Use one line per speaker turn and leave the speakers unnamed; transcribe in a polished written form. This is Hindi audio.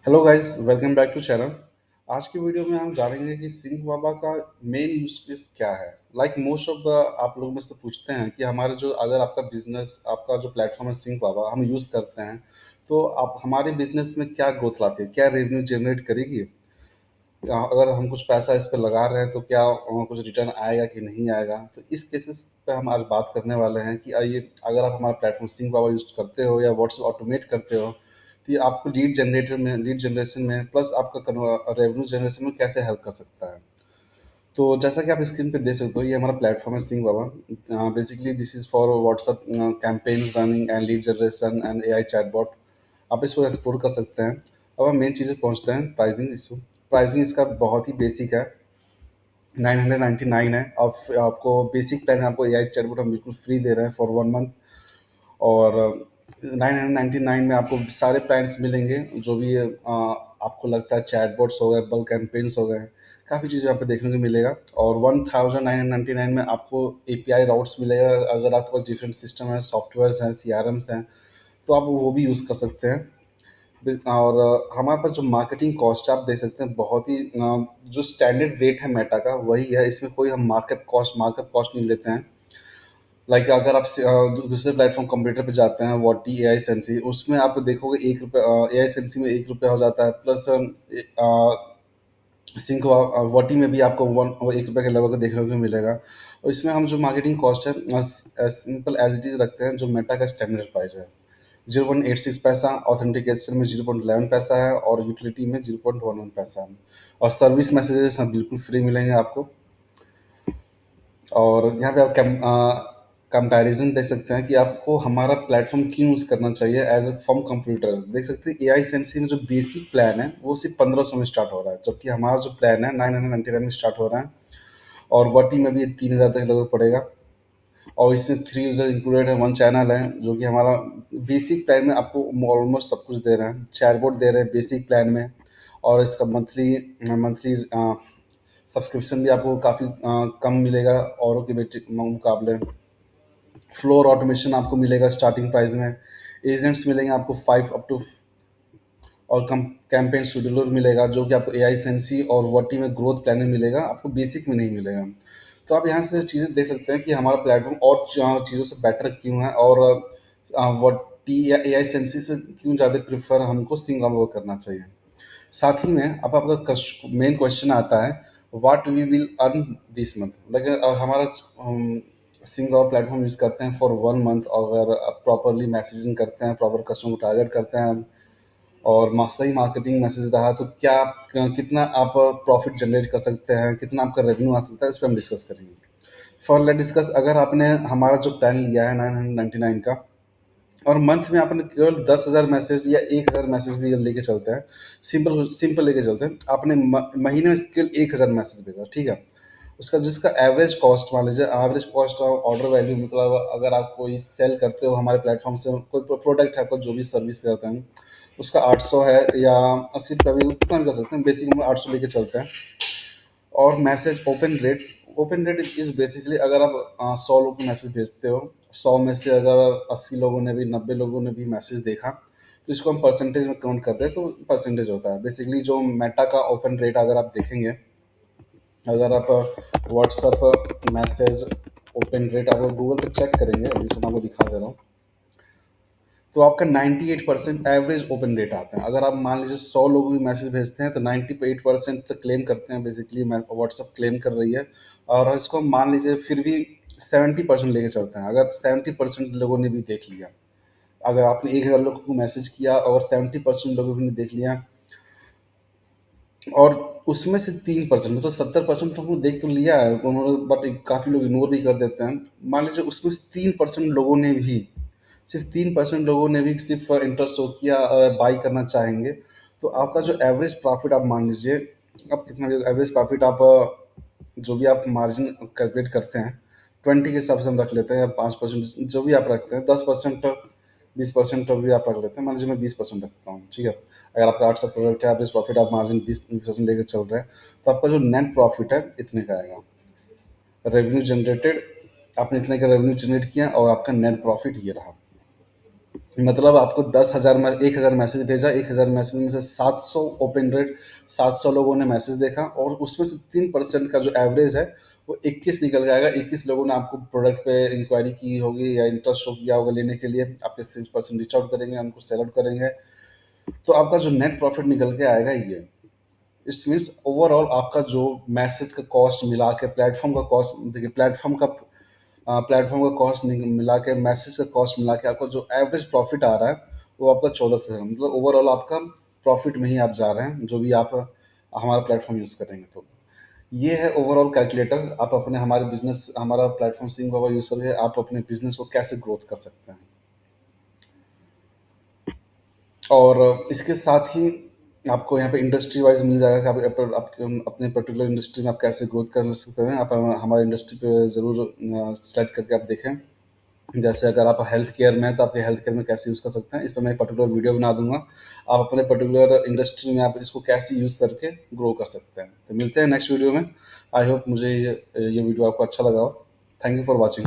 Hello guys, welcome back to channel. आज की वीडियो में हम जानेंगे कि सिंह बाबा का मेन यूज केस क्या है। लाइक मोस्ट ऑफ द आप लोग में से पूछते हैं कि हमारे जो अगर आपका बिजनेस आपका जो प्लेटफॉर्म है सिंह बाबा हम यूज़ करते हैं, तो आप हमारे बिजनेस में क्या ग्रोथ लाती है, क्या रेवेन्यू जनरेट करेगी, अगर हम कुछ पैसा इस पर लगा रहे हैं तो क्या कुछ रिटर्न आएगा कि नहीं आएगा। तो इस केसेस पे हम आज बात करने वाले हैं कि आइए, अगर आप हमारा प्लेटफॉर्म सिंह बाबा यूज करते हो या व्हाट्सएप ऑटोमेट करते हो, तो ये आपको लीड जनरेशन में प्लस आपका रेवेन्यू जनरेशन में कैसे हेल्प कर सकता है। तो जैसा कि आप स्क्रीन पे देख सकते हो, ये हमारा प्लेटफॉर्म है Singh Baba. Basically this is for WhatsApp campaigns running and lead generation and AI chatbot. आप इसको एक्सप्लोर कर सकते हैं। अब हम मेन चीज़ें पहुंचते हैं, प्राइसिंग इशू। प्राइसिंग इसका बहुत ही बेसिक है, 999 है। आपको बेसिक प्लान है, आपको एआई चैटबॉट हम बिल्कुल फ्री दे रहे हैं फॉर 1 मंथ। और 999 में आपको सारे प्लान्स मिलेंगे, जो भी आपको लगता है, चैटबॉट्स हो गए, बल्क कैंपेन्स हो गए, काफ़ी चीज़ें यहाँ पे देखने को मिलेगा। और 1999 में आपको एपीआई राउट्स मिलेगा। अगर आपके पास डिफरेंट सिस्टम है, सॉफ्टवेयर्स हैं, सीआरएम्स हैं, तो आप वो भी यूज़ कर सकते हैं। और हमारे पास जो मार्केटिंग कॉस्ट है, आप देख सकते हैं, बहुत ही जो स्टैंडर्ड रेट है मेटा का वही है। इसमें कोई हम मार्कअप कॉस्ट नहीं लेते हैं। लाइक अगर आप दूसरे प्लेटफॉर्म कंप्यूटर पे जाते हैं, वॉटी ए आई सेंसी, उसमें आप देखोगे 1 रुपये, ए आई सेंसी में 1 रुपया हो जाता है, प्लस सिंक वॉटी में भी आपको 1 रुपये के लगभग देखने को मिलेगा। और इसमें हम जो मार्केटिंग कॉस्ट है सिंपल एज इट इज़ रखते हैं, जो मेटा का स्टैंडर्ड प्राइस है। 0.86 पैसा, ऑथेंटिकेशन में 0.11 पैसा है, और यूटिलिटी में 0.11 पैसा है। और सर्विस मैसेजेस हम बिल्कुल फ्री मिलेंगे आपको। और यहाँ पे आप कंपैरिजन देख सकते हैं कि आपको हमारा प्लेटफॉर्म क्यों यूज़ करना चाहिए एज ए फॉर्म कंप्यूटर। देख सकते हैं ए आई सेंसी में जो बेसिक प्लान है वो सिर्फ 1500 में स्टार्ट हो रहा है, जबकि हमारा जो प्लान है 999 में स्टार्ट हो रहा है। और वटी में भी 3000 तक लगभग पड़ेगा। और इसमें 3 यूज़र इंक्लूडेड है, 1 चैनल है, जो कि हमारा बेसिक प्लान में आपको ऑलमोस्ट सब कुछ दे रहे हैं। चैटबॉट दे रहे हैं बेसिक प्लान में। और इसका मंथली मंथली सब्सक्रिप्शन भी आपको काफ़ी कम मिलेगा औरों के मुकाबले। फ्लोर ऑटोमेशन आपको मिलेगा स्टार्टिंग प्राइस में। एजेंट्स मिलेंगे आपको 5 अप टू। और कम कैंपेन शेड्यूलर मिलेगा, जो कि आपको ए आई सेंसी और वटी में ग्रोथ प्लानर मिलेगा, आपको बेसिक में नहीं मिलेगा। तो आप यहाँ से चीज़ें देख सकते हैं कि हमारा प्लेटफॉर्म और चीज़ों से बेटर क्यों है, और वटी या ए आई सेंसी से क्यों ज़्यादा प्रेफर हमको सिंगल वर्क करना चाहिए। साथ ही में अब आपका मेन क्वेश्चन आता है, what we will earn this month. लेकिन हमारा सिंग और प्लेटफॉर्म यूज़ करते हैं फॉर 1 मंथ, अगर प्रॉपरली मैसेजिंग करते हैं, प्रॉपर कस्टमर को टारगेट करते हैं, और सही मार्केटिंग मैसेज रहा, तो क्या कितना आप प्रॉफिट जनरेट कर सकते हैं, कितना आपका रेवेन्यू आ सकता है, इस पर हम डिस्कस करेंगे। फॉर लेट डिस्कस, अगर आपने हमारा जो प्लान लिया है 999 का, और मंथ में आपने केवल 10,000 मैसेज या 1,000 मैसेज भी लेके चलते हैं, सिंपल सिंपल लेके चलते हैं, आपने महीने में केवल 1,000 मैसेज भेजा, ठीक है। उसका जिसका एवरेज कॉस्ट, मान लीजिए एवरेज कॉस्ट ऑर्डर वैल्यू, मतलब अगर आप कोई सेल करते हो हमारे प्लेटफॉर्म से, कोई प्रोडक्ट है, कोई जो भी सर्विस करते हैं, उसका 800 है या 80 रुपये भी, कितना भी कर सकते हैं, बेसिक में 800 लेके चलते हैं। और message open rate is basically, अगर आप 100 लोग को मैसेज भेजते हो, 100 में से अगर 80 लोगों ने भी, 90 लोगों ने भी मैसेज देखा, तो इसको हम परसेंटेज में काउंट करते हैं, तो परसेंटेज होता है बेसिकली जो मेटा का ओपन रेट। अगर आप देखेंगे, अगर आप व्हाट्सअप मैसेज ओपन रेट अगर गूगल पे चेक करेंगे, अभी मैं आपको दिखा दे रहा हूँ, तो आपका 98% एवरेज ओपन रेट आता है। अगर आप मान लीजिए 100 लोग भी मैसेज भेजते हैं, तो 98% तक क्लेम करते हैं, बेसिकली व्हाट्सअप क्लेम कर रही है। और इसको हम मान लीजिए फिर भी 70% लेके चलते हैं, अगर 70% लोगों ने भी देख लिया, अगर आपने 1,000 लोगों को मैसेज किया और 70% लोगों ने देख लिया, और उसमें से 3%, मतलब 70% तो हमने देख तो लिया है उन्होंने, बट काफ़ी लोग इग्नोर भी कर देते हैं। मान लीजिए उसमें से 3% लोगों ने भी, सिर्फ 3% लोगों ने भी सिर्फ इंटरेस्ट शो किया, बाई करना चाहेंगे, तो आपका जो एवरेज प्रॉफिट आप मान लीजिए, आप कितना एवरेज प्रॉफिट आप जो भी आप मार्जिन कैलकुलेट करते हैं, 20 के हिसाब से हम रख लेते हैं, या 5% जो भी आप रखते हैं, 10%, 20% भी आप रख लेते हैं, मान लीजिए मैं 20% रखता हूँ, ठीक है। अगर आपका 800 प्रोडक्ट है, एवरेज प्रॉफिट आप मार्जिन 20% लेकर चल रहे हैं, तो आपका जो नेट प्रॉफिट है इतने का आएगा। रेवेन्यू जनरेटेड, आपने इतने का रेवेन्यू जनरेट किया, और आपका नेट प्रॉफिट ये रहा। मतलब आपको 10,000 में 1,000 मैसेज भेजा, 1,000 मैसेज में से 700 ओपन रेट, 700 लोगों ने मैसेज देखा और उसमें से 3% का जो एवरेज है वो 21 निकल के आएगा। 21 लोगों ने आपको प्रोडक्ट पे इंक्वायरी की होगी या इंटरेस्ट शो किया होगा लेने के लिए, आपके सेल्स पर्सन रीच आउट करेंगे, उनको सेल आउट करेंगे, तो आपका जो नेट प्रॉफिट निकल के आएगा ये। इट मीन्स ओवरऑल आपका जो मैसेज का कॉस्ट मिला के प्लेटफॉर्म का कॉस्ट, देखिए प्लेटफॉर्म का कॉस्ट मिला के मैसेज का कॉस्ट मिला के आपका जो एवरेज प्रॉफिट आ रहा है वो आपका 14 से है। मतलब ओवरऑल आपका प्रॉफिट में ही आप जा रहे हैं जो भी आप हमारा प्लेटफॉर्म यूज़ करेंगे तो। ये है ओवरऑल कैलकुलेटर। आप अपने हमारे बिजनेस हमारा प्लेटफॉर्म सिंग बाबा यूज़ करके आप अपने बिजनेस को कैसे ग्रोथ कर सकते हैं। और इसके साथ ही आपको यहाँ पे इंडस्ट्री वाइज मिल जाएगा कि आप अपने पर्टिकुलर इंडस्ट्री में आप कैसे ग्रोथ कर सकते हैं। आप हमारे इंडस्ट्री पे ज़रूर सेलेक्ट करके आप देखें। जैसे अगर आप हेल्थ केयर में हैं तो आप ये हेल्थ केयर में कैसे यूज़ कर सकते हैं, इस पर मैं एक पर्टिकुलर वीडियो बना दूंगा। आप अपने पर्टिकुलर इंडस्ट्री में आप इसको कैसे यूज़ करके ग्रो कर सकते हैं। तो मिलते हैं नेक्स्ट वीडियो में। आई होप मुझे ये वीडियो आपको अच्छा लगा हो। Thank you for watching.